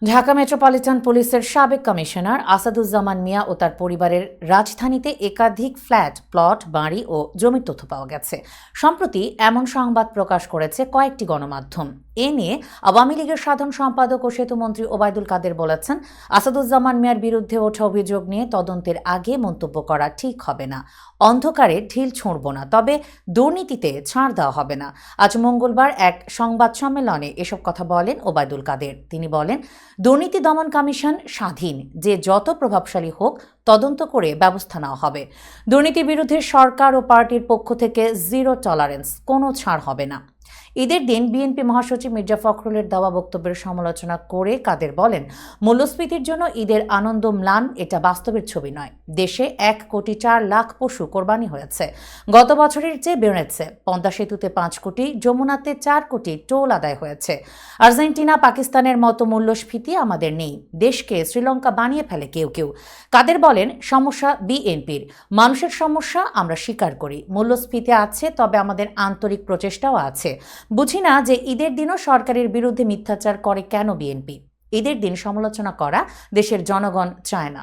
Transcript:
Dhaka metropolitan পুলিশের সাবেক commissioner Asaduzzaman মিয়া ও তার পরিবারের রাজধানীতে একাধিক ফ্ল্যাট, প্লট, বাড়ি ও জমির তথ্য পাওয়া গেছে। সম্প্রতি এমন সংবাদ প্রকাশ করেছে কয়েকটি গণমাধ্যম। এ নিয়ে আওয়ামী লীগের সাধারণ সম্পাদক ও সেতুমন্ত্রী ওবায়দুল কাদের বলেছেন, আসাদুজ্জামান মিয়ার বিরুদ্ধে ওঠা অভিযোগ নিয়ে তদন্তের আগে মন্তব্য করা ঠিক হবে না। অন্ধকারে ঢিল ছুঁড়ব না, তবে দুর্নীতিতে ছাড় দেওয়া হবে না। আজ মঙ্গলবার এক সংবাদ সম্মেলনে এসব কথা বলেন ওবায়দুল কাদের। তিনি বলেন, দুর্নীতি দমন কমিশন স্বাধীন, যে যত প্রভাবশালী হোক তদন্ত করে ব্যবস্থা নেওয়া হবে। দুর্নীতির বিরুদ্ধে সরকার ও পার্টির পক্ষ থেকে জিরো টলারেন্স, কোনো ছাড় হবে না। ঈদের দিন বিএনপি মহাসচিব মির্জা ফখরুলের দেওয়া বক্তব্যের সমালোচনা করে কাদের বলেন, মূল্যস্ফীতির জন্য ঈদের আনন্দ ম্লান, এটা বাস্তবের ছবি নয়। দেশে 1,04,00,000 পশু কোরবানি হয়েছে, গত বছরের চেয়ে বেড়েছে। পদ্মা সেতুতে 5 কোটি, যমুনাতে 4 কোটি টোল আদায় হয়েছে। আর্জেন্টিনা, পাকিস্তানের মতো মূল্যস্ফীতি আমাদের নেই। দেশকে শ্রীলঙ্কা বানিয়ে ফেলে কেউ কেউ। কাদের বলেন, সমস্যা বিএনপির, মানুষের সমস্যা আমরা স্বীকার করি। মূল্যস্ফীতি আছে, তবে আমাদের আন্তরিক প্রচেষ্টাও আছে। বুঝি না যে ঈদের দিনও সরকারের বিরুদ্ধে মিথ্যাচার করে কেন বিএনপি। ঈদের দিন সমালোচনা করা দেশের জনগণ চায় না।